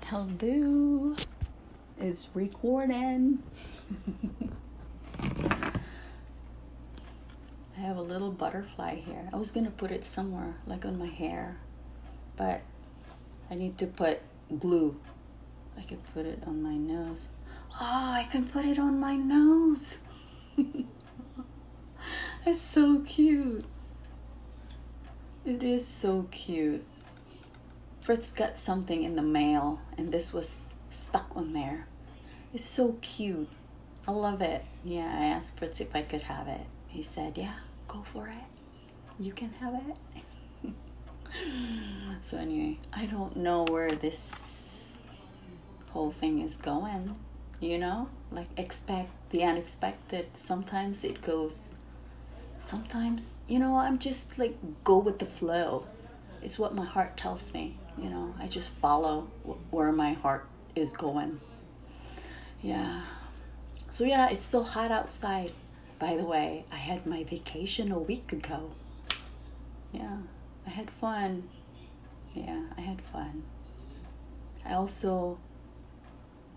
Hello, is recording. I have a little butterfly here. I was gonna put it somewhere, like on my hair, but I need to put glue. I could put it on my nose. Oh, I can put it on my nose. It's so cute. It is so cute. Fritz got something in the mail, and this was stuck on there. It's so cute. I love it. Yeah, I asked Fritz if I could have it. He said, yeah, go for it. You can have it. So anyway, I don't know where this whole thing is going, Like expect the unexpected. Sometimes it goes, sometimes, I'm just like go with the flow. It's what my heart tells me, I just follow where my heart is going. Yeah. So yeah, it's still hot outside. By the way, I had my vacation a week ago. Yeah, I had fun. Yeah, I had fun. I also,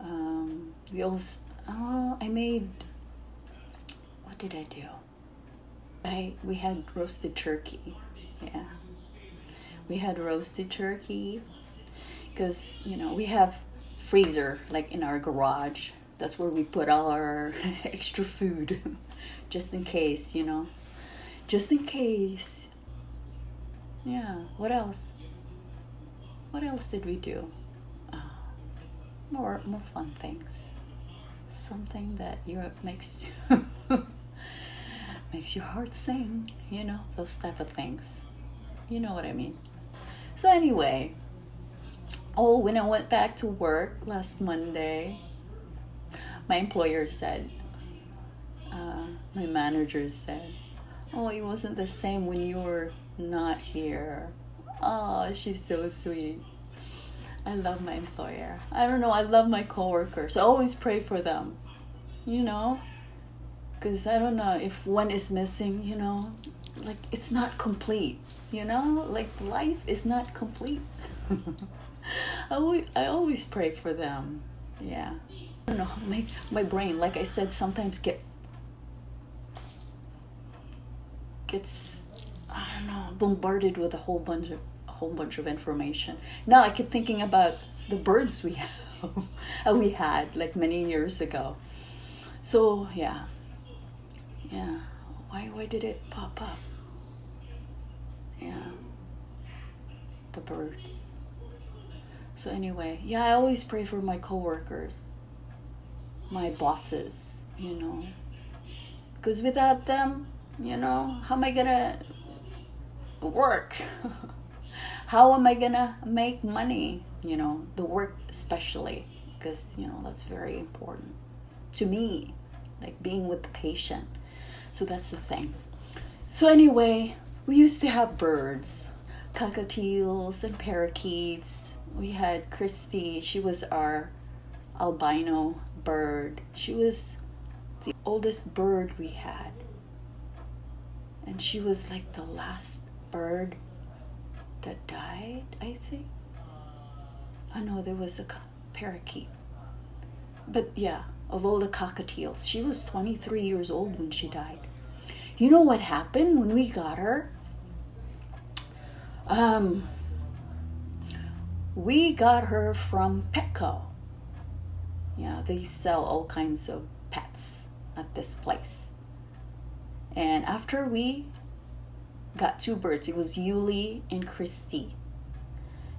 I made, what did I do? We had roasted turkey. Yeah. We had roasted turkey because, we have freezer like in our garage. That's where we put all our extra food just in case, just in case. Yeah. What else? What else did we do? More fun things. Something that makes makes your heart sing, those type of things. You know what I mean? So anyway, when I went back to work last Monday, my employer said, my manager said, oh, it wasn't the same when you were not here. Oh, she's so sweet. I love my employer. I don't know, I love my coworkers. I always pray for them, because I don't know, if one is missing, like it's not complete, like life is not complete. I always pray for them. Yeah. I don't know, my brain, like I said, sometimes gets, I don't know, bombarded with a whole bunch of information. Now I keep thinking about the birds we had like many years ago. So yeah. Why did it pop up? Yeah, the birds. So anyway, yeah, I always pray for my coworkers, my bosses, because without them, how am I gonna work? How am I gonna make money? The work especially, because that's very important to me, like being with the patient. So that's the thing. So anyway, we used to have birds, cockatiels and parakeets. We had Christy. She was our albino bird. She was the oldest bird we had. And she was like the last bird that died, I think. I know there was a parakeet. But yeah, of all the cockatiels, she was 23 years old when she died. You know what happened when we got her? We got her from Petco. Yeah, they sell all kinds of pets at this place. And after we got two birds, it was Yuli and Christy.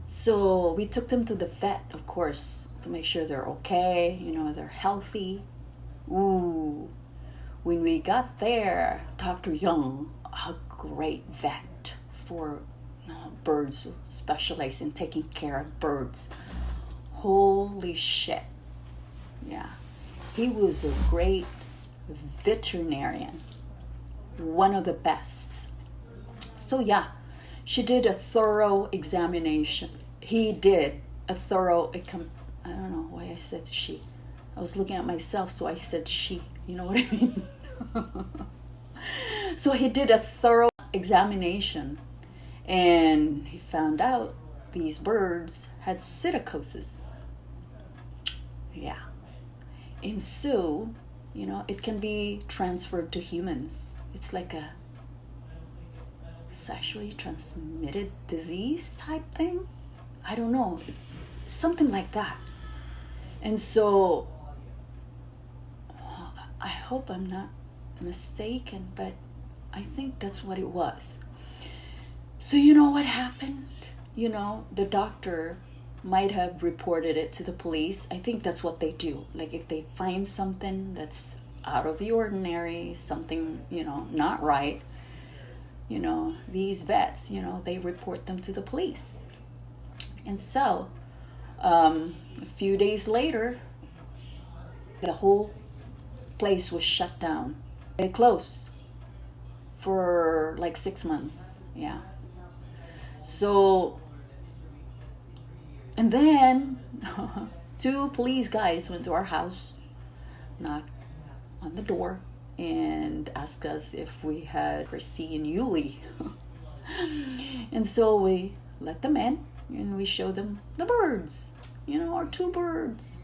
So we took them to the vet, of course, to make sure they're okay, they're healthy. Ooh, when we got there, Dr. Young, a great vet for birds, who specialize in taking care of birds. Holy shit. Yeah, he was a great veterinarian, one of the best. So yeah, she did a thorough examination. He did a thorough, I don't know why I said she. I was looking at myself, so I said she. You know what I mean? So he did a thorough examination, and he found out these birds had psittacosis. Yeah. And so, it can be transferred to humans. It's like a sexually transmitted disease type thing. I don't know. Something like that. And so, I hope I'm not mistaken, but I think that's what it was. So, you know what happened? The doctor might have reported it to the police. I think that's what they do. Like, if they find something that's out of the ordinary, something, not right, these vets, they report them to the police. And so, a few days later, the whole place was shut down. They closed for like 6 months. Yeah. So, and then 2 police guys went to our house, knocked on the door, and asked us if we had Christy and Yuli. And so we let them in and we showed them the birds, our 2 birds.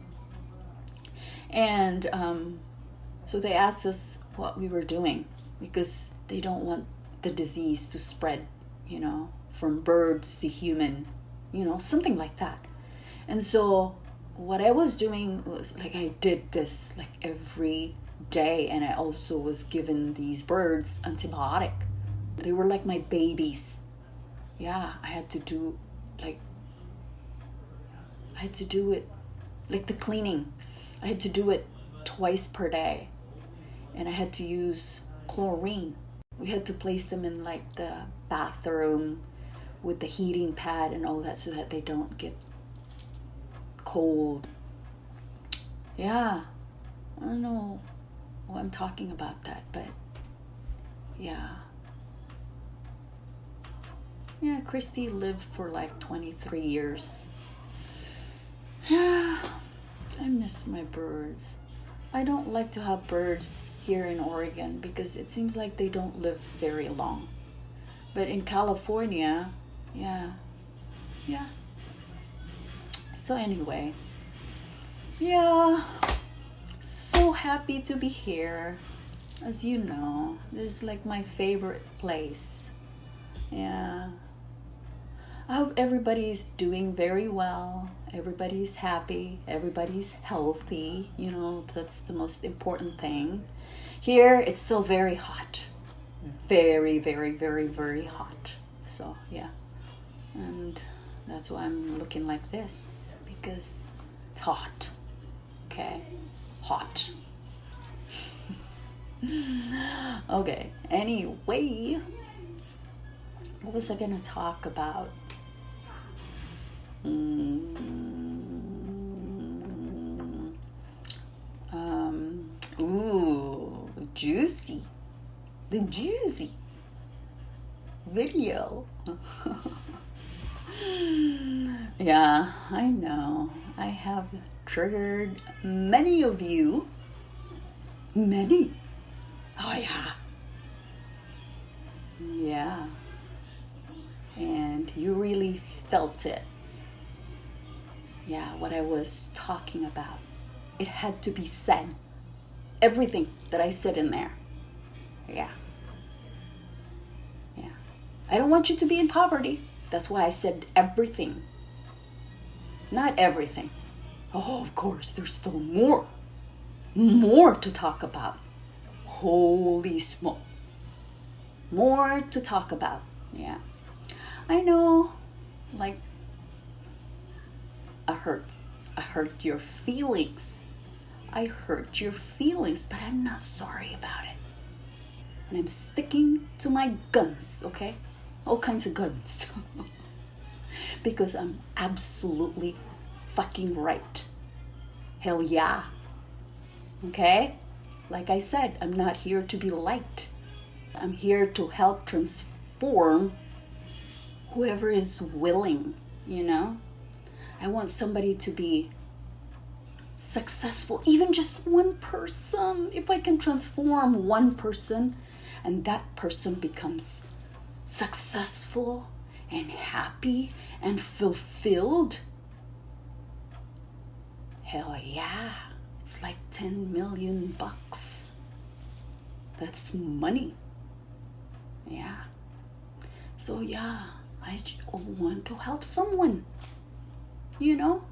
And so they asked us what we were doing, because they don't want the disease to spread, from birds to human, something like that. And so what I was doing was, like, I did this like every day, and I also was given these birds antibiotic. They were like my babies. Yeah, I had to do it like the cleaning. I had to do it twice per day, and I had to use chlorine. We had to place them in like the bathroom with the heating pad and all that, so that they don't get cold. Yeah, I don't know why I'm talking about that, but yeah, Christy lived for like 23 years. Yeah, I miss my birds. I don't like to have birds here in Oregon because it seems like they don't live very long. But in California, yeah. So anyway, yeah, so happy to be here. As you know, this is like my favorite place. Yeah. I hope everybody's doing very well. Everybody's happy. Everybody's healthy. That's the most important thing. Here, it's still very hot. Very, very, very, very hot. So, yeah. And that's why I'm looking like this, because it's hot. Okay? Hot. Okay. Anyway, what was I going to talk about? Juicy. The juicy video. Yeah, I know. I have triggered many of you. Many. Oh, yeah. Yeah. And you really felt it. Yeah, what I was talking about. It had to be said. Everything that I said in there. Yeah. I don't want you to be in poverty. That's why I said everything. Not everything. Oh, of course, there's still more. More to talk about. Holy smoke. More to talk about. Yeah. I know, like, I hurt your feelings. I hurt your feelings, but I'm not sorry about it. And I'm sticking to my guns, okay? All kinds of guns. Because I'm absolutely fucking right. Hell yeah. Okay? Like I said, I'm not here to be liked. I'm here to help transform whoever is willing, I want somebody to be successful, even just one person. If I can transform one person and that person becomes successful and happy and fulfilled, Hell yeah. It's like 10 million bucks. That's money. Yeah. So yeah, I want to help someone. You know,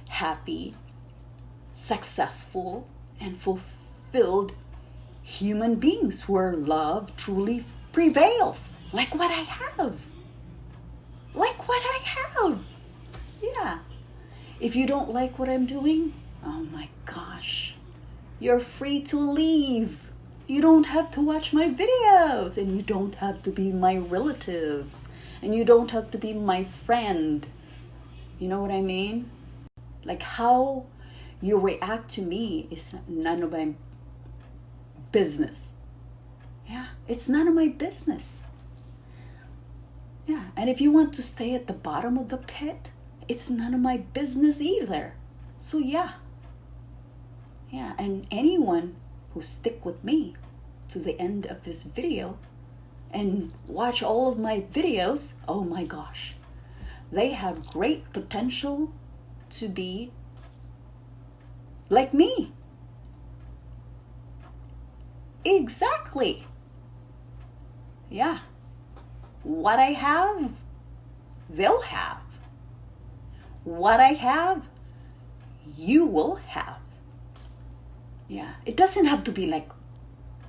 happy, successful, and fulfilled human beings where love truly prevails. Like what I have. Like what I have. Yeah. If you don't like what I'm doing, oh my gosh, you're free to leave. You don't have to watch my videos, and you don't have to be my relatives, and you don't have to be my friend. You know what I mean? Like how you react to me is none of my business. Yeah, it's none of my business. Yeah, and if you want to stay at the bottom of the pit, it's none of my business either. So yeah, and anyone who stick with me to the end of this video and watch all of my videos, oh my gosh, they have great potential to be like me. Exactly. Yeah. What I have, they'll have. What I have, you will have. Yeah. It doesn't have to be like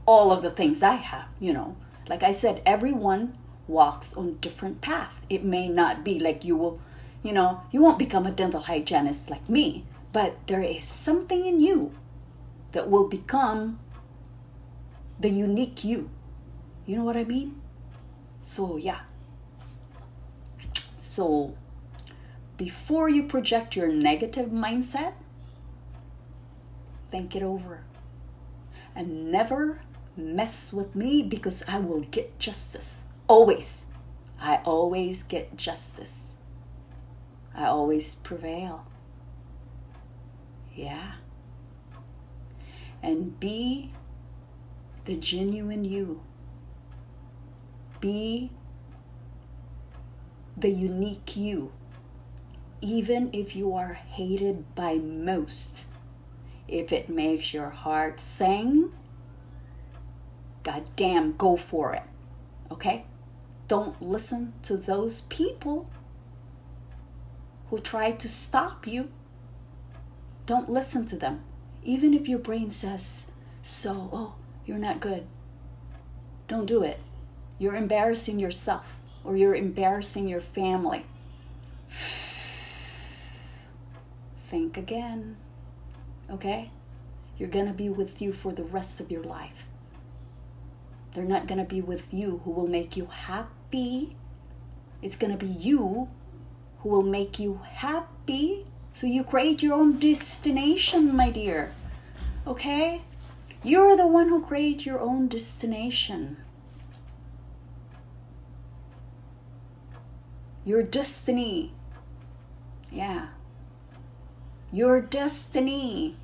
all of the things I have, you know. Like I said, everyone walks on different path. It may not be like you will, you know, you won't become a dental hygienist like me, but there is something in you that will become the unique you. You know what I mean? So yeah. So before you project your negative mindset, think it over. And never mess with me, because I will get justice. Always. I always get justice. I always prevail. Yeah. And be the genuine you. Be the unique you. Even if you are hated by most. If it makes your heart sing, goddamn, go for it. Okay? Don't listen to those people who try to stop you. Don't listen to them. Even if your brain says, so, oh, you're not good. Don't do it. You're embarrassing yourself, or you're embarrassing your family. Think again. Okay? You're going to be with you for the rest of your life. They're not going to be with you who will make you happy. It's going to be you who will make you happy. So you create your own destination, my dear. Okay? You're the one who creates your own destination. Your destiny. Yeah. Your destiny.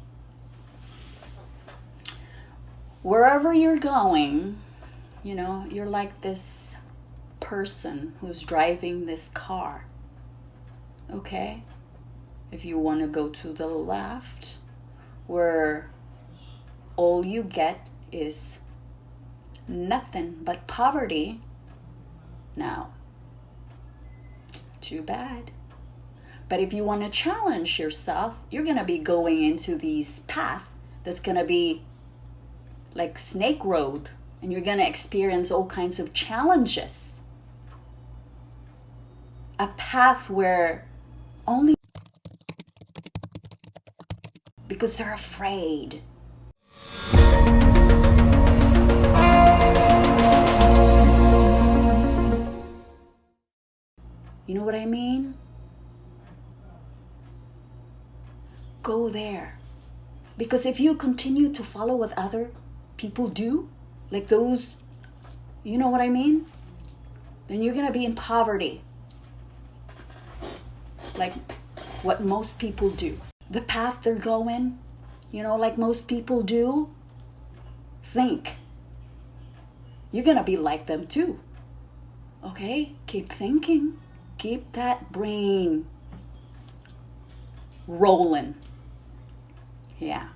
Wherever you're going, you know, you're like this person who's driving this car. Okay? If you want to go to the left, where all you get is nothing but poverty, now, too bad. But if you want to challenge yourself, you're going to be going into these path that's going to be like snake road, and you're going to experience all kinds of challenges. A path where only because they're afraid. You know what I mean? Go there. Because if you continue to follow what other people do, like those, you know what I mean? Then you're going to be in poverty. Like what most people do. The path they're going, you know, like most people do, think. You're going to be like them too. Okay? Keep thinking. Keep that brain rolling. Yeah.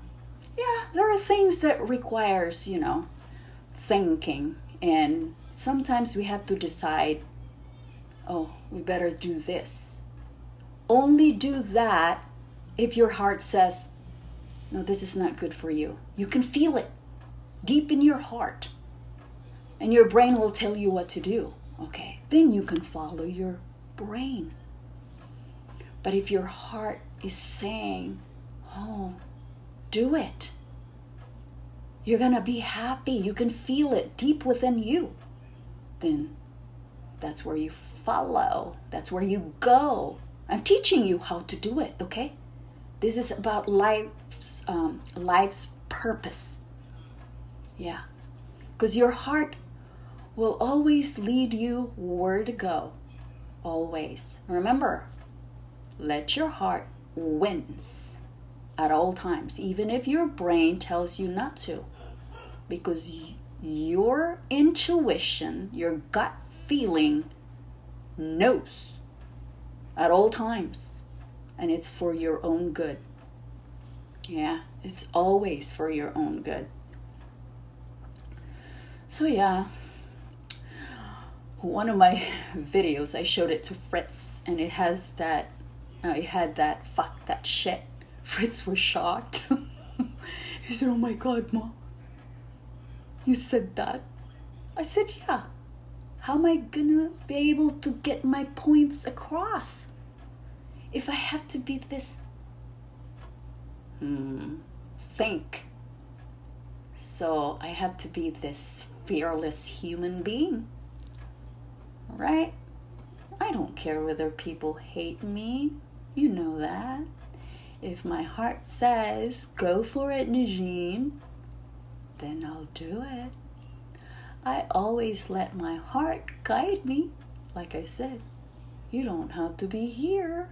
Yeah, there are things that requires, thinking. And sometimes we have to decide, oh, we better do this. Only do that if your heart says, no, this is not good for you. You can feel it deep in your heart. And your brain will tell you what to do. Okay, then you can follow your brain. But if your heart is saying, oh, do it. You're going to be happy. You can feel it deep within you. Then that's where you follow. That's where you go. I'm teaching you how to do it, okay? This is about life's purpose. Yeah. Because your heart will always lead you where to go. Always. Remember, let your heart wins at all times, even if your brain tells you not to. Because your intuition, your gut feeling knows at all times. And it's for your own good. Yeah, it's always for your own good. So yeah, one of my videos, I showed it to Fritz, and it had that fuck that shit. Fritz was shocked. He said, oh my God, Mom, you said that? I said, yeah. How am I gonna be able to get my points across if I have to be this think? So I have to be this fearless human being, right? I don't care whether people hate me. You know that. If my heart says, go for it, Najine, then I'll do it. I always let my heart guide me. Like I said, you don't have to be here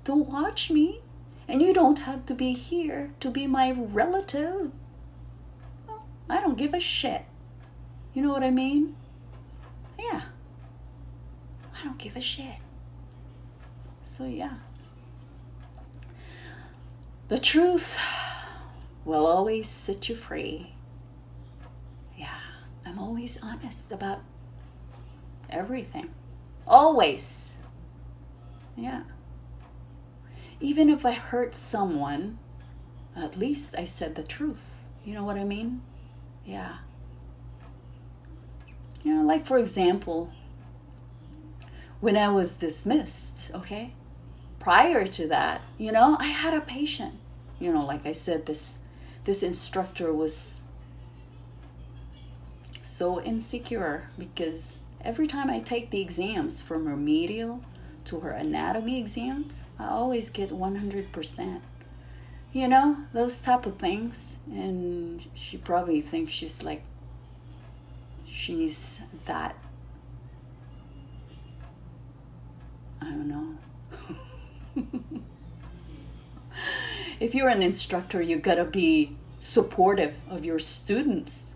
to watch me. And you don't have to be here to be my relative. I don't give a shit. You know what I mean? Yeah. I don't give a shit. So yeah. The truth will always set you free. Yeah. I'm always honest about everything. Always. Yeah. Even if I hurt someone, at least I said the truth. You know what I mean? Yeah. Like for example, when I was dismissed, okay? Prior to that, I had a patient. Like I said, this instructor was so insecure because every time I take the exams from remedial to her anatomy exams, I always get 100%. Those type of things. And she probably thinks she's that, I don't know. If you're an instructor, you gotta be supportive of your students.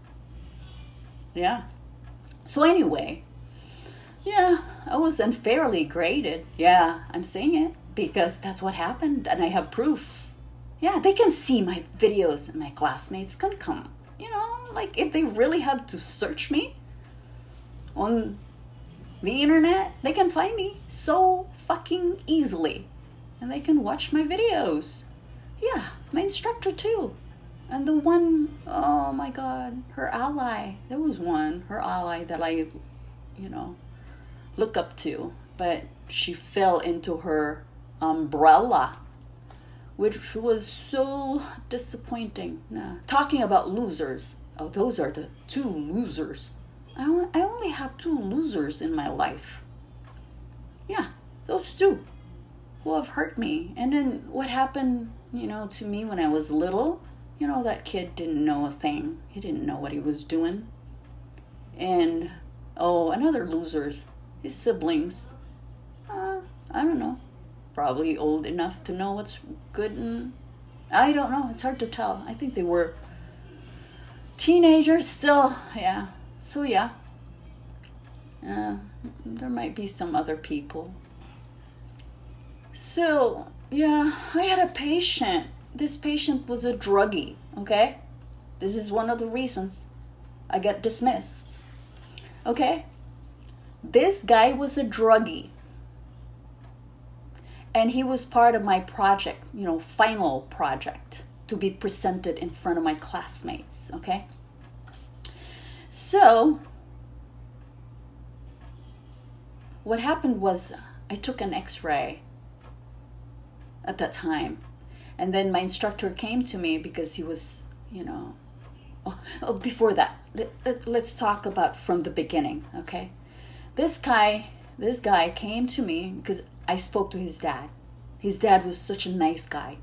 Yeah. So anyway, yeah, I was unfairly graded. Yeah, I'm saying it because that's what happened, and I have proof. Yeah, they can see my videos, and my classmates can come. If they really have to search me on the internet, they can find me so fucking easily. And they can watch my videos. Yeah, my instructor too. And the one, oh my God, her ally. There was one, her ally that I, look up to. But she fell into her umbrella, which was so disappointing. Nah. Talking about losers. Oh, those are the two losers. I only have two losers in my life. Yeah, those two who have hurt me. And then what happened, to me when I was little, that kid didn't know a thing. He didn't know what he was doing. And, another losers, his siblings. I don't know. Probably old enough to know what's good and I don't know. It's hard to tell. I think they were teenagers still. Yeah. So yeah. There might be some other people. So, yeah, I had a patient. this patient was a druggie, okay? This is one of the reasons I got dismissed, okay? This guy was a druggie. And he was part of my project, final project to be presented in front of my classmates, okay? So, what happened was I took an x-ray at that time. And then my instructor came to me because he was, before that, let's talk about from the beginning, okay? This guy came to me because I spoke to his dad. His dad was such a nice guy.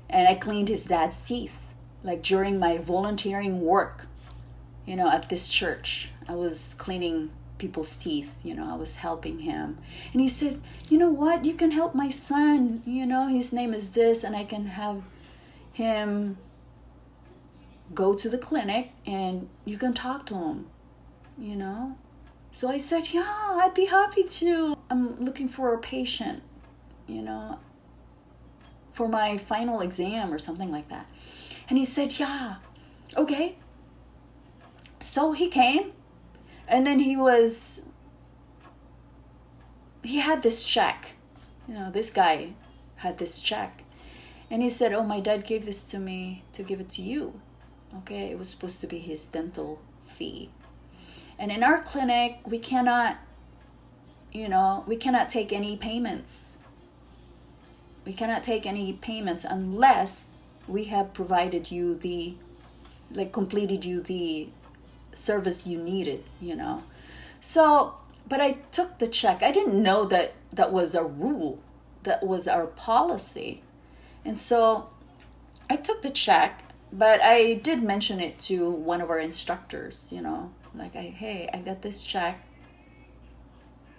And I cleaned his dad's teeth. Like during my volunteering work, at this church, I was cleaning people's teeth. I was helping him. And he said, you know what? You can help my son. His name is this, and I can have him go to the clinic and you can talk to him, So I said, yeah, I'd be happy to. I'm looking for a patient, for my final exam or something like that. And he said, yeah, okay. So he came, and then he had this check. This guy had this check. And he said, oh, my dad gave this to me to give it to you. Okay, it was supposed to be his dental fee. And in our clinic, we cannot take any payments. We cannot take any payments unless we have provided you completed you the service you needed, So, but I took the check. I didn't know that was a rule. That was our policy. And so I took the check, but I did mention it to one of our instructors, hey, I got this check.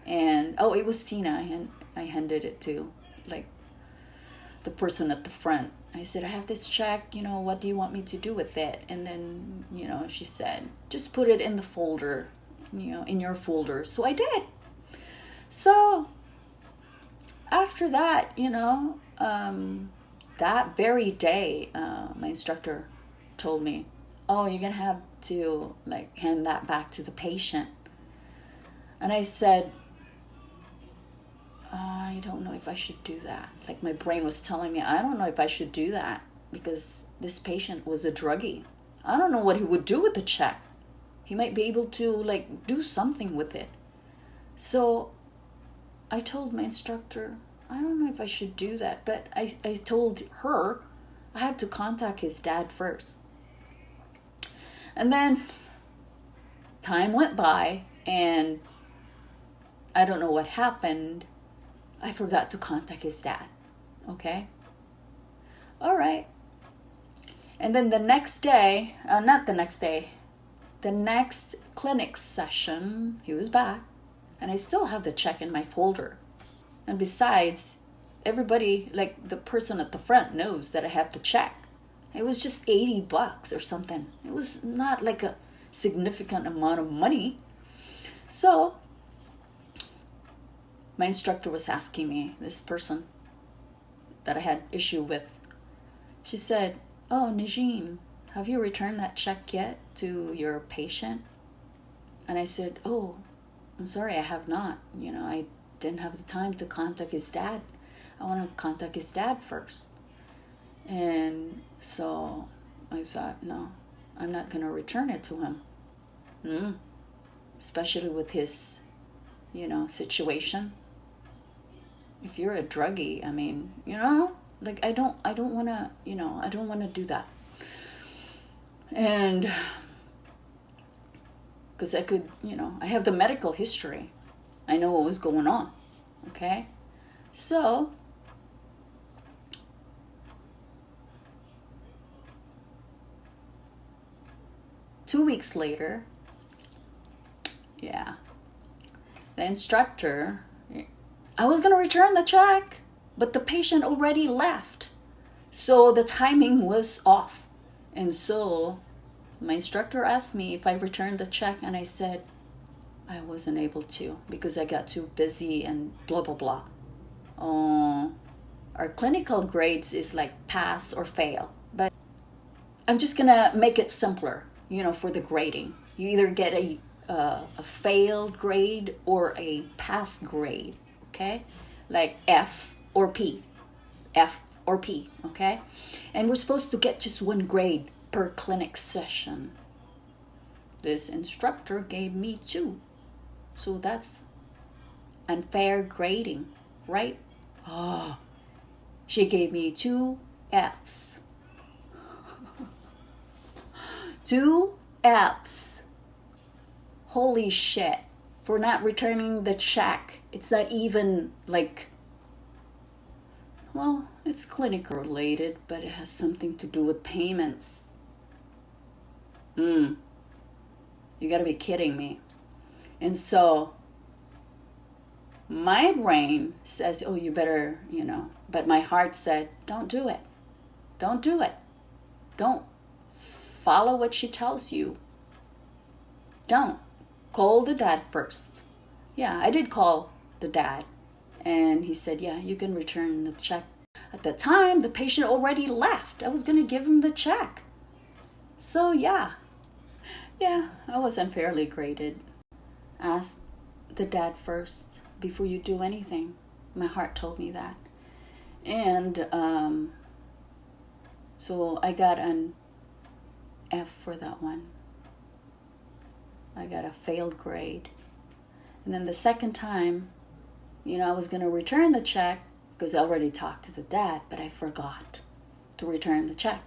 And, it was Tina. And I handed it to, the person at the front. I said, I have this check, what do you want me to do with it? And then, she said, just put it in the folder, in your folder. So I did. So after that, that very day, my instructor told me, oh, you're going to have to hand that back to the patient. And I said, I don't know if I should do that. My brain was telling me, I don't know if I should do that because this patient was a druggie. I don't know what he would do with the check. He might be able to do something with it. So I told my instructor, I don't know if I should do that. But I told her I had to contact his dad first. And then time went by and I don't know what happened. I forgot to contact his dad. Okay? All right. And then the next clinic session, he was back. And I still have the check in my folder. And besides, everybody, the person at the front knows that I have the check. It was just $80 or something. It was not a significant amount of money. So my instructor was asking me, this person that I had issue with, she said, oh, Najeen, have you returned that check yet to your patient? And I said, oh, I'm sorry, I have not. I didn't have the time to contact his dad. I want to contact his dad first. And so I thought, no, I'm not going to return it to him. Especially with his, situation. If you're a druggie, I mean, I don't want to, I don't want to do that. And because I could, I have the medical history. I know what was going on. Okay? So two weeks later, the instructor, I was going to return the check, but the patient already left. So the timing was off. And so my instructor asked me if I returned the check, and I said I wasn't able to because I got too busy and blah, blah, blah. Oh, Our clinical grades is like pass or fail. But I'm just gonna make it simpler, for the grading. You either get a failed grade or a pass grade, okay? Like F or P. F or P, okay? And we're supposed to get just one grade per clinic session. This instructor gave me 2. So that's unfair grading, right? Oh, she gave me 2 Fs. 2 Fs. Holy shit. For not returning the check. It's not even like, well, it's clinic related, but it has something to do with payments. You gotta be kidding me. And so my brain says, oh, you better, but my heart said, don't do it. Don't do it. Don't follow what she tells you. Don't. Call the dad first. Yeah, I did call the dad. And he said, yeah, you can return the check. At the time, the patient already left. I was going to give him the check. So, yeah, I was unfairly graded. Ask the dad first before you do anything. My heart told me that. And so I got an F for that one. I got a failed grade. And then the second time, I was going to return the check because I already talked to the dad, but I forgot to return the check.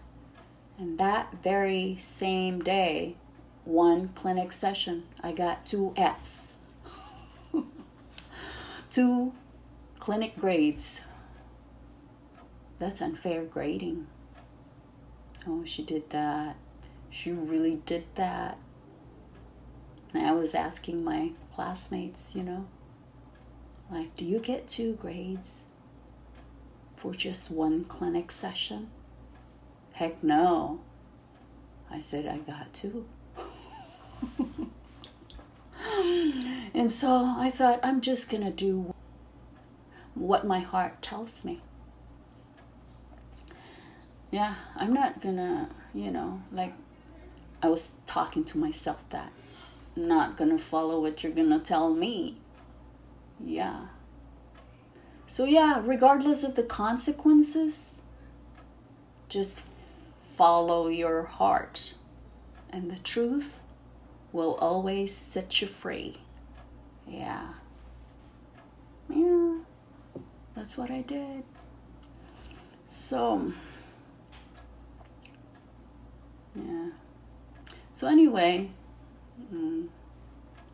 And that very same day, one clinic session, I got 2 Fs. 2 clinic grades. That's unfair grading. Oh, she did that. She really did that. And I was asking my classmates, like, do you get 2 grades for just one clinic session? Heck no. I said, I got 2. And so I thought, I'm just going to do what my heart tells me. Yeah, I'm not going to, like I was talking to myself that. Not going to follow what you're going to tell me. Yeah. So yeah, regardless of the consequences, just follow your heart. And the truth will always set you free. Yeah. Yeah. That's what I did. So, yeah. So anyway,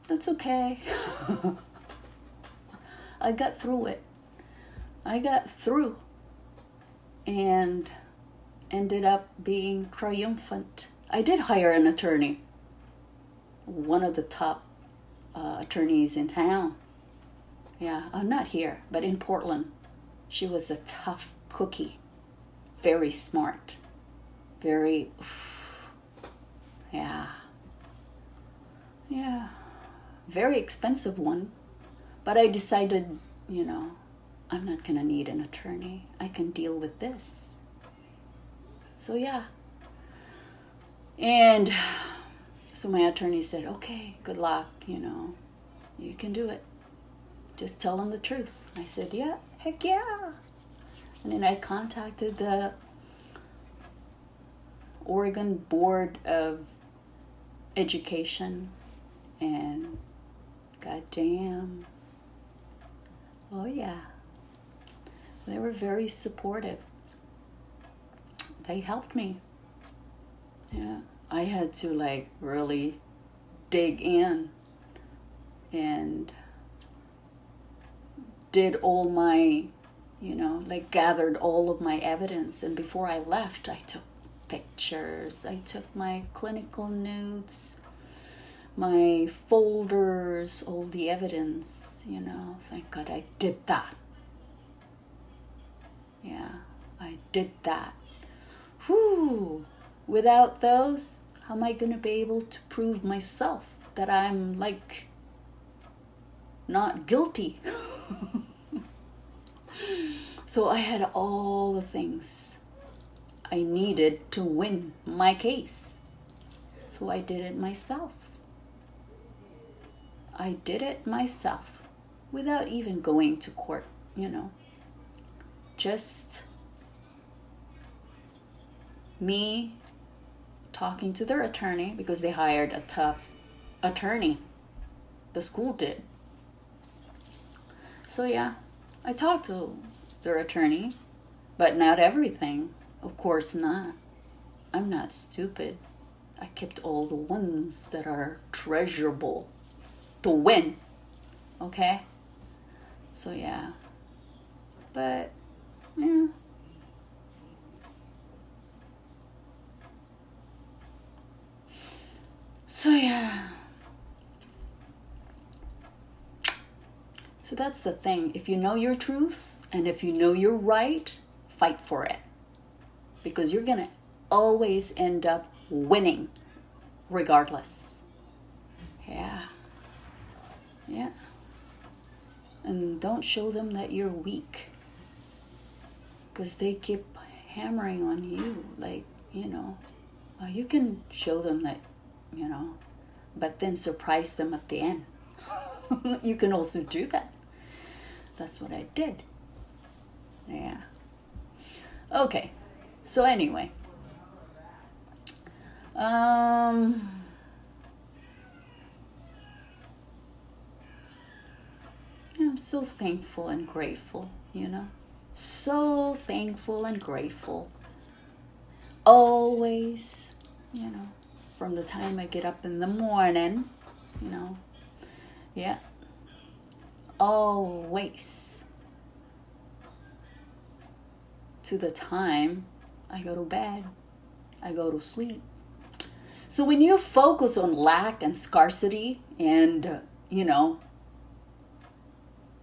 that's okay. I got through it. I got through and ended up being triumphant. I did hire an attorney, one of the top attorneys in town. Yeah, not here, but in Portland. She was a tough cookie, very smart, very, yeah, very expensive one. But I decided, I'm not going to need an attorney. I can deal with this. So yeah. And so my attorney said, okay, good luck, you can do it. Just tell them the truth. I said, yeah, heck yeah. And then I contacted the Oregon Board of Education, and goddamn, oh yeah, they were very supportive. They helped me. Yeah, I had to really dig in and did all my, gathered all of my evidence. And before I left, I took pictures. I took my clinical notes, my folders, all the evidence, Thank God I did that. Yeah, I did that. Whew. Without those, how am I going to be able to prove myself that I'm not guilty? So I had all the things I needed to win my case. So I did it myself. I did it myself without even going to court, you know. Just me talking to their attorney, because they hired a tough attorney. The school did. So yeah, I talked to their attorney, but not everything. Of course not. I'm not stupid. I kept all the ones that are treasurable to win. Okay? So yeah. But yeah. So yeah. So that's the thing. If you know your truth and if you know you're right, fight for it. Because you're going to always end up winning regardless. Yeah. Yeah. And don't show them that you're weak. Because they keep hammering on you. Like, you know, you can show them that, you know, but then surprise them at the end. You can also do that. That's what I did. Yeah. Okay. So anyway. I'm so thankful and grateful, you know. So thankful and grateful. Always, you know, from the time I get up in the morning, you know. Yeah. Always. To the time I go to bed, I go to sleep. So when you focus on lack and scarcity and, you know,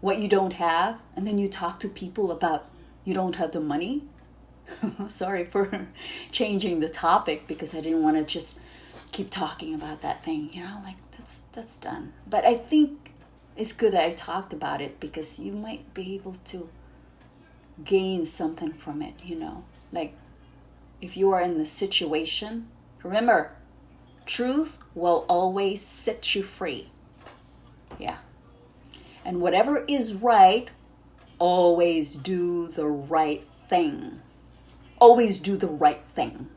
what you don't have, and then you talk to people about you don't have the money. Sorry for changing the topic, because I didn't want to just keep talking about that thing, you know, like that's done. But I think it's good that I talked about it, because you might be able to gain something from it, you know. Like, if you are in the situation, remember, truth will always set you free. Yeah. And whatever is right, always do the right thing. Always do the right thing.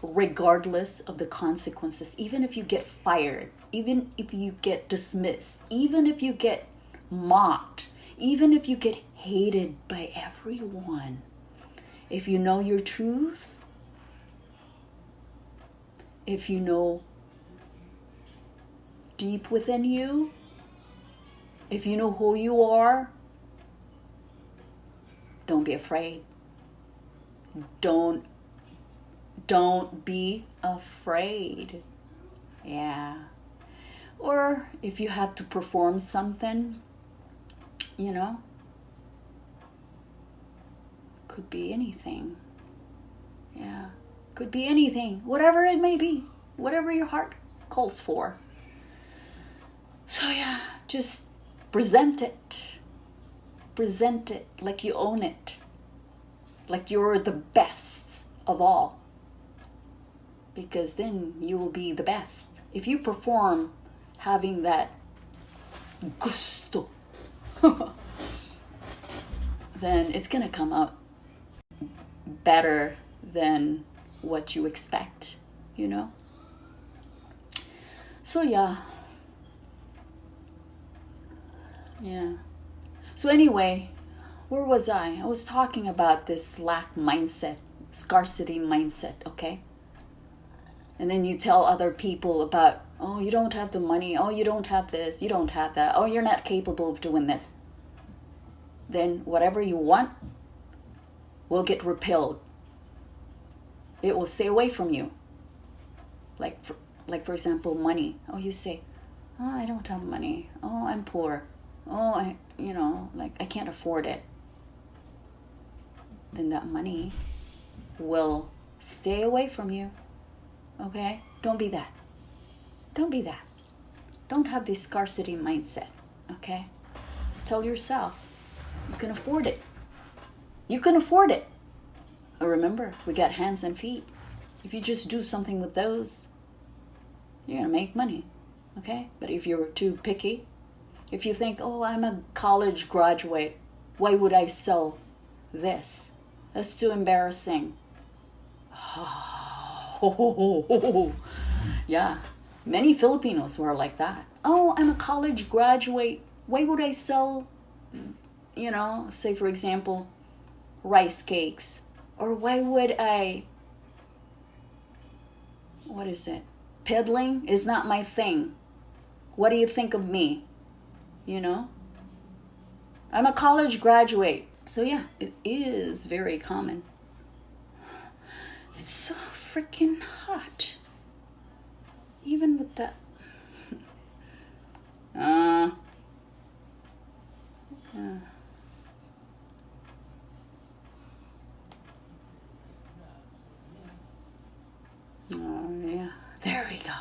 Regardless of the consequences. Even if you get fired. Even if you get dismissed. Even if you get mocked. Even if you get hated by everyone. If you know your truth. If you know deep within you. If you know who you are, don't be afraid. Don't be afraid. Yeah. Or if you have to perform something, you know, could be anything. Yeah. Could be anything. Whatever it may be. Whatever your heart calls for. So yeah, just present it. Present it like you own it. Like you're the best of all. Because then you will be the best. If you perform having that gusto, then it's going to come out better than what you expect, you know? So yeah. Yeah. So anyway, where was I? I was talking about this lack mindset, scarcity mindset, okay? And then you tell other people about, oh, you don't have the money, oh, you don't have this, you don't have that, oh, you're not capable of doing this. Then whatever you want will get repelled. It will stay away from you. Like for example, money. Oh, you say, oh, I don't have money. Oh, I'm poor. Oh, I can't afford it. Then that money will stay away from you. Okay? Don't be that. Don't be that. Don't have this scarcity mindset. Okay? Tell yourself you can afford it. You can afford it. Remember, we got hands and feet. If you just do something with those, you're going to make money. Okay? But if you're too picky, if you think, oh, I'm a college graduate, why would I sell this? That's too embarrassing. Oh, yeah. Many Filipinos were like that. Oh, I'm a college graduate. Why would I sell, say for example, rice cakes? Or why would I, what is it? Peddling is not my thing. What do you think of me? I'm a college graduate. So yeah, it is very common. It's so freaking hot. Even with that. Oh, yeah. There we go.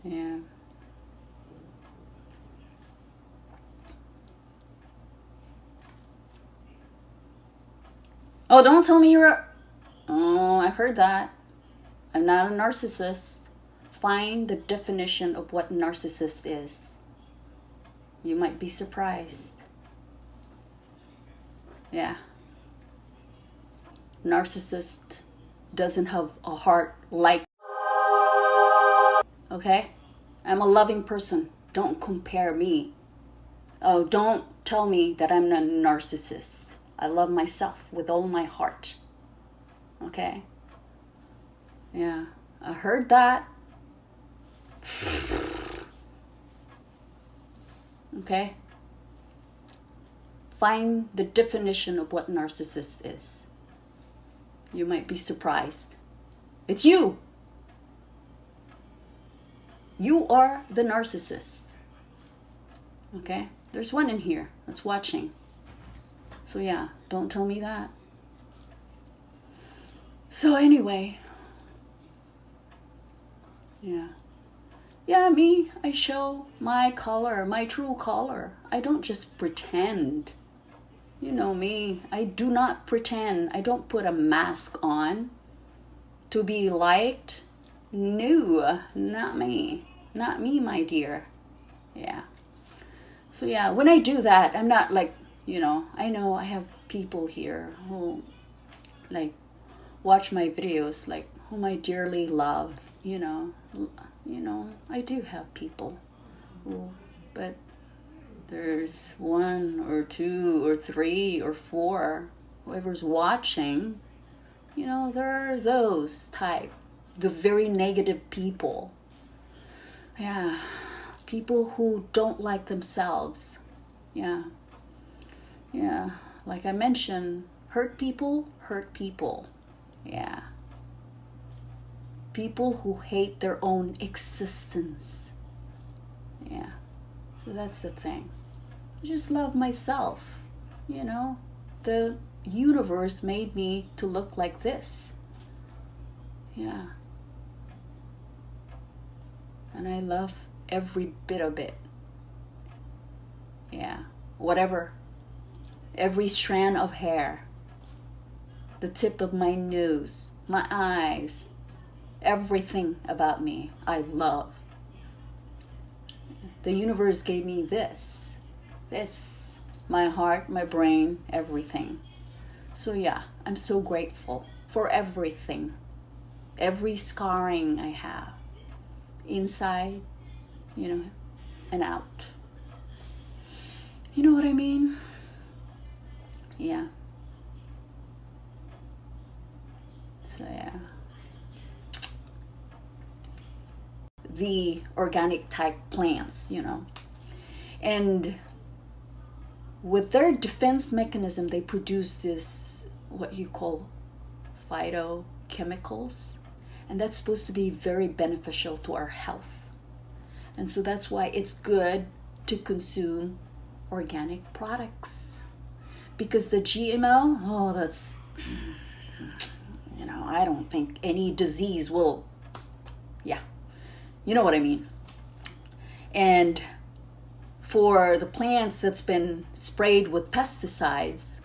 Yeah. Oh, don't tell me you're a... Oh, I've heard that. I'm not a narcissist. Find the definition of what narcissist is. You might be surprised. Yeah. Narcissist doesn't have a heart like... Okay? I'm a loving person. Don't compare me. Oh, don't tell me that I'm a narcissist. I love myself with all my heart. Okay? Yeah. I heard that. Okay? Find the definition of what narcissist is. You might be surprised. It's you. You are the narcissist. Okay? There's one in here that's watching. So yeah, don't tell me that. So anyway. Yeah. Yeah, me, I show my color, my true color. I don't just pretend. You know me, I do not pretend. I don't put a mask on to be liked. No, not me. Not me, my dear. Yeah. So yeah, when I do that, I'm not like, I know I have people here who like watch my videos, like whom I dearly love, I do have people who, but there's one or two or three or four, whoever's watching, there are those type, the very negative people. Yeah, people who don't like themselves. Yeah. Yeah, like I mentioned, hurt people. Yeah. People who hate their own existence. Yeah. So that's the thing. I just love myself. The universe made me to look like this. Yeah. And I love every bit of it. Yeah. Whatever. Every strand of hair. The tip of my nose. My eyes. Everything about me I love. The universe gave me this. My heart, my brain, everything. So yeah, I'm so grateful for everything. Every scarring I have. Inside, and out. You know what I mean? Yeah. So yeah. The organic type plants, and with their defense mechanism, they produce this, what you call phytochemicals, and that's supposed to be very beneficial to our health. And so that's why it's good to consume organic products, because the GMO, that's, I don't think any disease will, yeah, you know what I mean. And for the plants that's been sprayed with pesticides,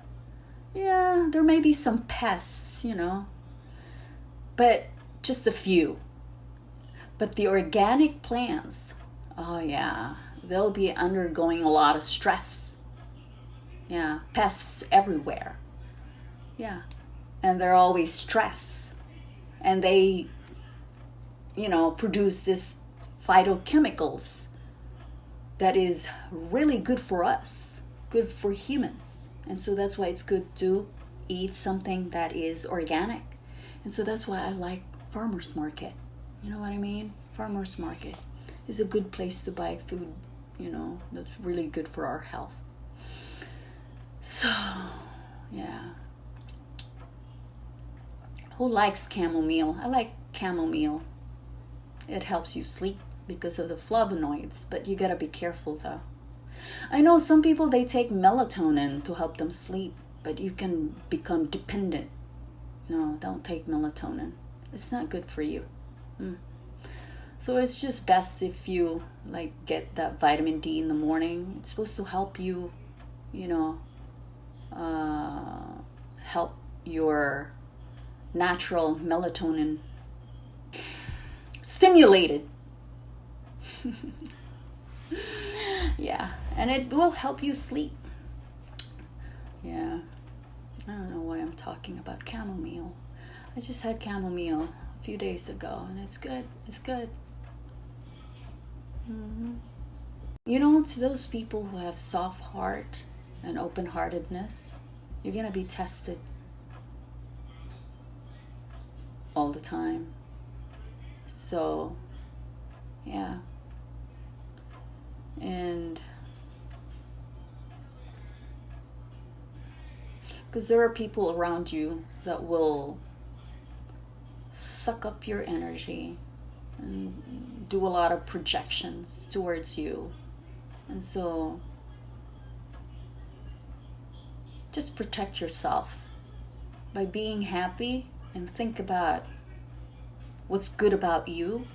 yeah, there may be some pests, but just a few. But the organic plants, oh yeah, they'll be undergoing a lot of stress. Yeah, pests everywhere. Yeah, and they're always stressed. And they, produce this phytochemicals that is really good for us, good for humans. And so that's why it's good to eat something that is organic. And so that's why I like farmers market. You know what I mean? Farmers market is a good place to buy food, that's really good for our health. So, yeah. Who likes chamomile? I like chamomile. It helps you sleep because of the flavonoids, but you gotta be careful though. I know some people, they take melatonin to help them sleep, but you can become dependent. No, don't take melatonin. It's not good for you. So it's just best if you get that vitamin D in the morning. It's supposed to help you, help your natural melatonin stimulated. Yeah, and it will help you sleep. Yeah, I don't know why I'm talking about chamomile. I just had chamomile a few days ago, and it's good. It's good. To those people who have soft heart and open-heartedness, you're gonna be tested all the time. So, yeah. And because there are people around you that will suck up your energy and do a lot of projections towards you. And so just protect yourself by being happy and think about what's good about you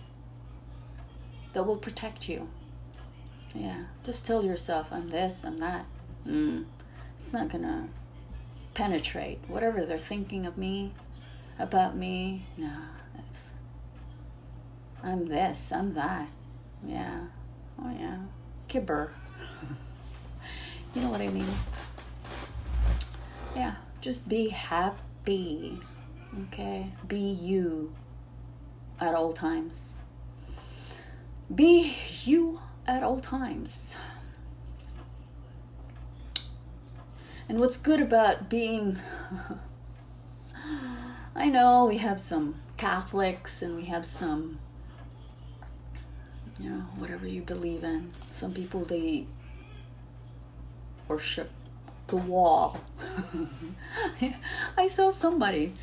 that will protect you. Yeah, just tell yourself, I'm this, I'm that. It's not gonna penetrate whatever they're thinking of me, about me. No, I'm this, I'm that. Yeah, oh yeah, kibber. You know what I mean? Yeah, just be happy, okay? Be you at all times. Be you at all times. And what's good about being, I know we have some Catholics and we have some, whatever you believe in. Some people, they worship the wall. I saw somebody,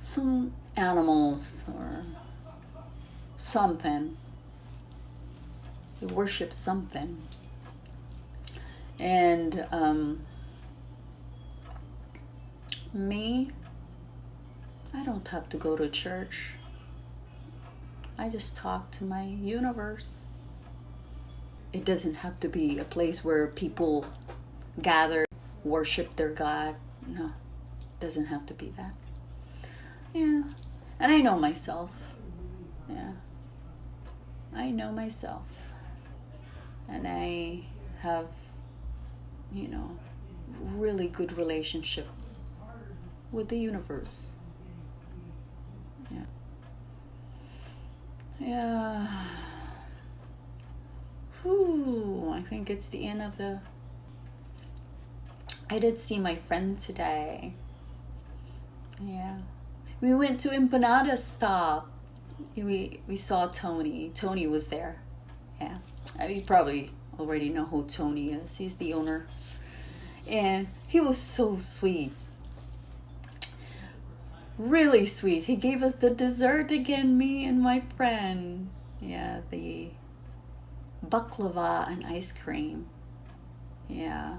some animals or something. They worship something. And me, I don't have to go to church. I just talk to my universe. It doesn't have to be a place where people gather, worship their God. No, it doesn't have to be that. Yeah, and I know myself. Yeah, I know myself. And I have, really good relationship with the universe. Yeah. Yeah. Whew, I think it's the end of the... I did see my friend today. Yeah. We went to Empanada Stop. We saw Tony. Tony was there. Yeah. You probably already know who Tony is. He's the owner. And he was so sweet. Really sweet. He gave us the dessert again, me and my friend. Yeah, the baklava and ice cream. Yeah.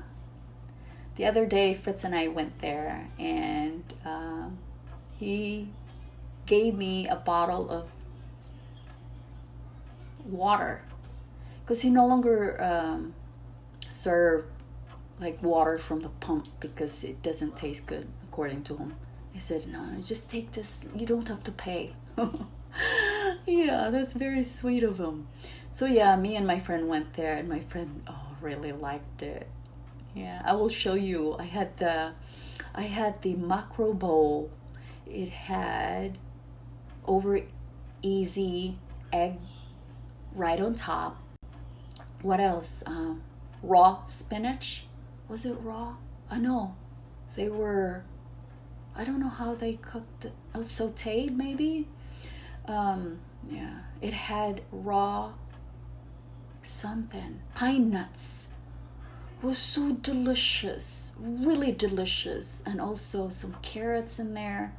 The other day, Fritz and I went there, and he gave me a bottle of water. because he no longer serve like water from the pump because it doesn't taste good according to him. He said, no, just take this, you don't have to pay. Yeah, that's very sweet of him. So yeah, me and my friend went there, and my friend really liked it. Yeah, I will show you. I had the macro bowl. It had over easy egg right on top. What else? Raw spinach. Was it raw? No, they were. I don't know how they cooked it. Oh, sautéed maybe. Yeah, it had raw something. Pine nuts. It was so delicious, really delicious, and also some carrots in there.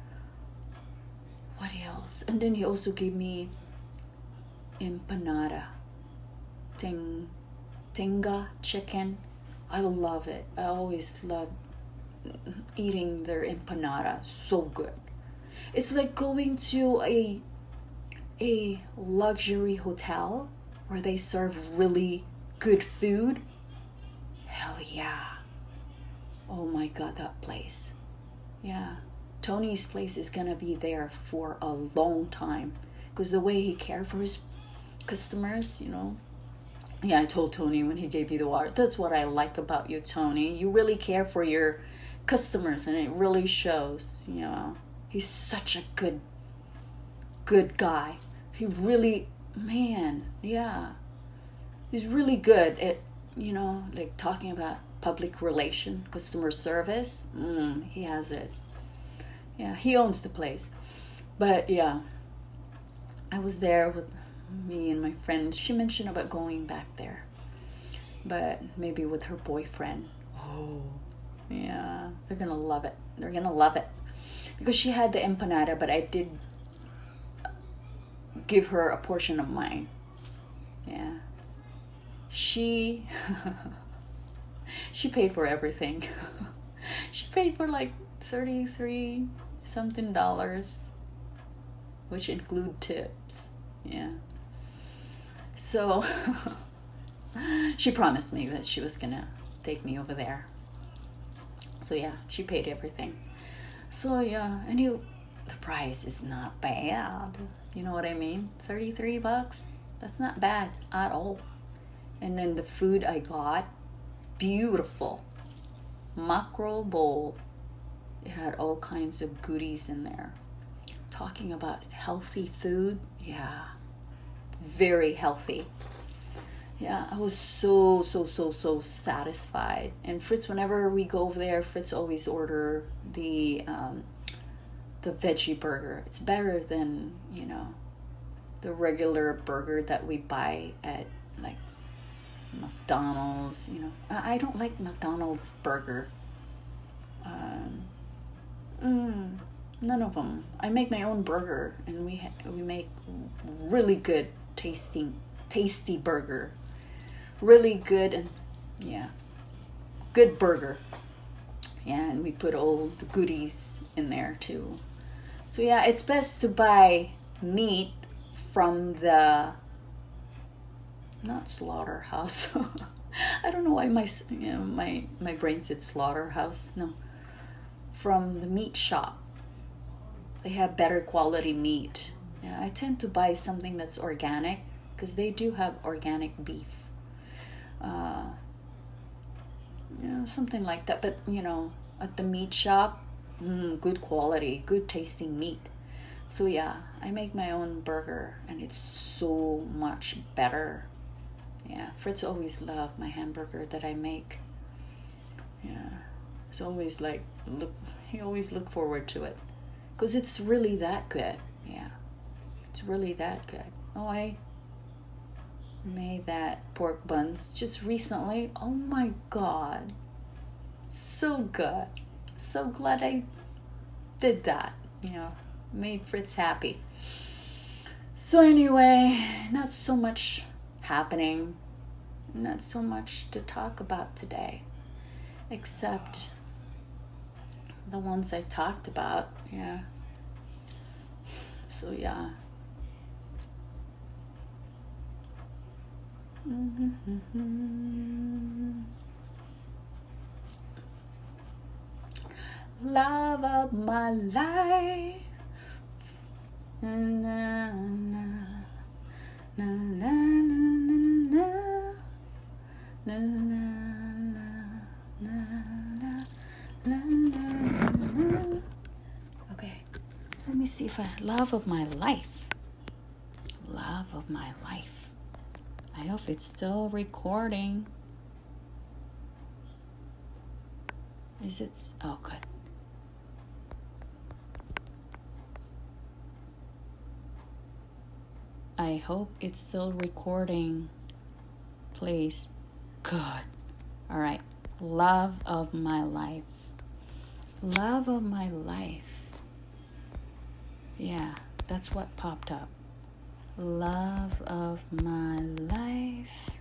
What else? And then he also gave me empanada, tinga chicken. I love it. I always love eating their empanada. So good. It's like going to a luxury hotel where they serve really good food. Hell yeah. Oh my god, that place. Yeah. Tony's place is gonna be there for a long time because the way he cared for his customers, you know. Yeah, I told Tony when he gave me the water, that's what I like about you, Tony. You really care for your customers, and it really shows, you know. He's such a good guy. He really, man, yeah. He's really good at, you know, like talking about public relation, customer service. He has it. Yeah, he owns the place. But yeah, I was there with me and my friend. She mentioned about going back there, but maybe with her boyfriend. Oh, yeah, they're gonna love it. They're gonna love it because she had the empanada, but I did give her a portion of mine. Yeah, she she paid for everything. She paid for like 33 something dollars, which include tips. Yeah. So she promised me that she was gonna take me over there. So yeah, she paid everything. So yeah, and the price is not bad. You know what I mean? $33. That's not bad at all. And then the food I got, beautiful. Macro bowl. It had all kinds of goodies in there. Talking about healthy food, yeah. Very healthy. Yeah, I was so satisfied. And Fritz, whenever we go over there, Fritz always order the veggie burger. It's better than, you know, the regular burger that we buy at like McDonald's. You know, I don't like McDonald's burger. None of them. I make my own burger, and we make really good tasty burger. Really good, and yeah, good burger. Yeah, and we put all the goodies in there too. So yeah, it's best to buy meat from the not slaughterhouse. I don't know why my brain said slaughterhouse. No, from the meat shop. They have better quality meat. Yeah, I tend to buy something that's organic because they do have organic beef. Something like that. But you know, at the meat shop, good quality, good tasting meat. So yeah, I make my own burger, and it's so much better. Yeah, Fritz always loved my hamburger that I make. Yeah, it's always like he always look forward to it. Because it's really that good. Yeah. It's really that good. Oh, I made that pork buns just recently. Oh my god. So good. So glad I did that. You know, made Fritz happy. So anyway, not so much happening. Not so much to talk about today. Except the ones I talked about, yeah. So yeah. Love of my life. Na, na, na, na, na, na, na, na, na. Okay, let me see if love of my life. Love of my life. I hope it's still recording. Is it? Oh, good. I hope it's still recording. Please. Good. All right. Love of my life. Love of my life. Yeah, that's what popped up. Love of my life.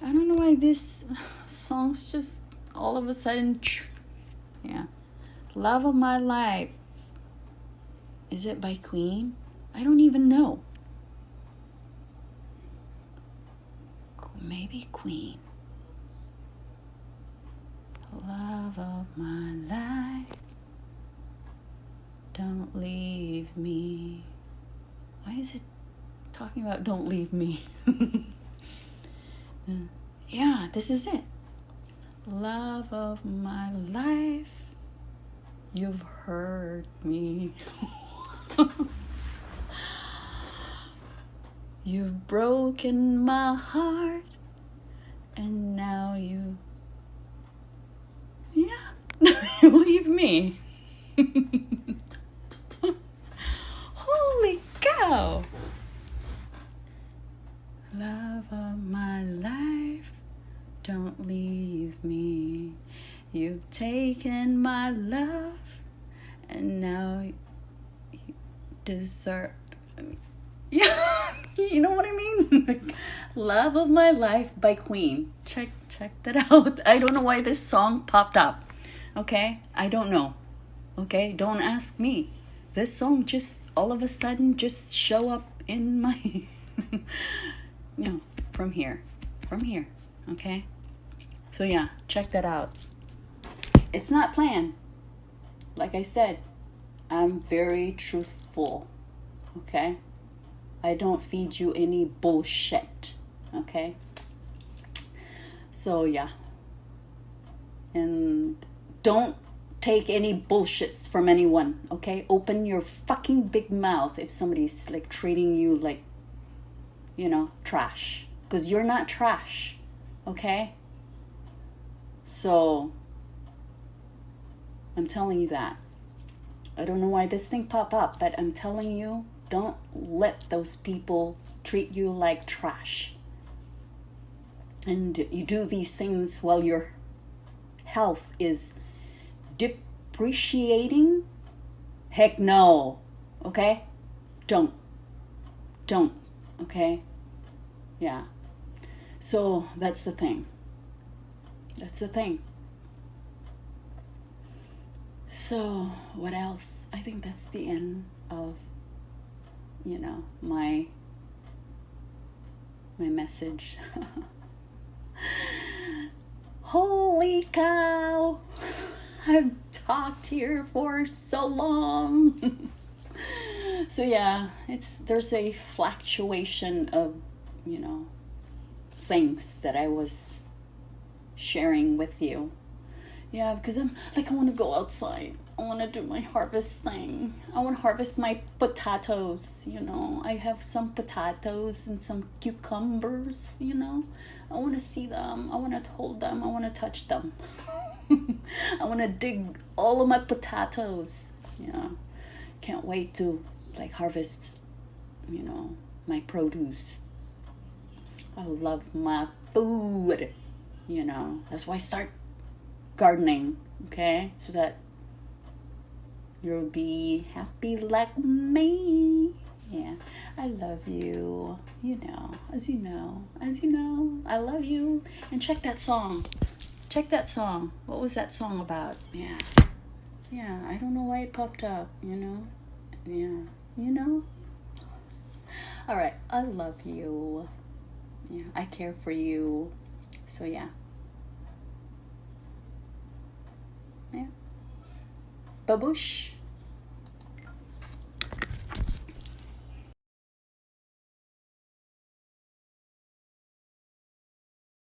I don't know why this song's just all of a sudden. Yeah. Love of my life. Is it by Queen? I don't even know. Maybe Queen. Love of my life. Don't leave me. Why is it talking about don't leave me? Yeah, this is it. Love of my life. You've hurt me. You've broken my heart. And now you leave me. Holy cow. Love of my life, don't leave me. You've taken my love, and now you desert. Yeah, you know what I mean? Love of my life by Queen. Check that out. I don't know why this song popped up. Okay, I don't know. Okay, don't ask me. This song just all of a sudden just show up in my from here. Okay, so yeah, check that out. It's not planned. Like I said, I'm very truthful. Okay, I don't feed you any bullshit. Okay, so yeah, and don't take any bullshits from anyone. Okay, open your fucking big mouth if somebody's like treating you like, trash, because you're not trash. Okay, so I'm telling you that. I don't know why this thing popped up, but I'm telling you, don't let those people treat you like trash. And you do these things while your health is depreciating. Heck no. Okay? Don't. Okay? Yeah. So that's the thing. So what else? I think that's the end of my message. Holy cow. I've talked here for so long. So yeah, there's a fluctuation of things that I was sharing with you. Yeah, because I'm like, I want to go outside. I want to do my harvest thing. I want to harvest my potatoes, I have some potatoes and some cucumbers, I want to see them. I want to hold them. I want to touch them. I want to dig all of my potatoes. Yeah. Can't wait to harvest, my produce. I love my food, That's why I start gardening, okay? So that you'll be happy like me. Yeah, I love you, as you know, I love you. And check that song. What was that song about? Yeah, I don't know why it popped up, Yeah, All right, I love you. Yeah, I care for you. So yeah. Yeah. Baboosh.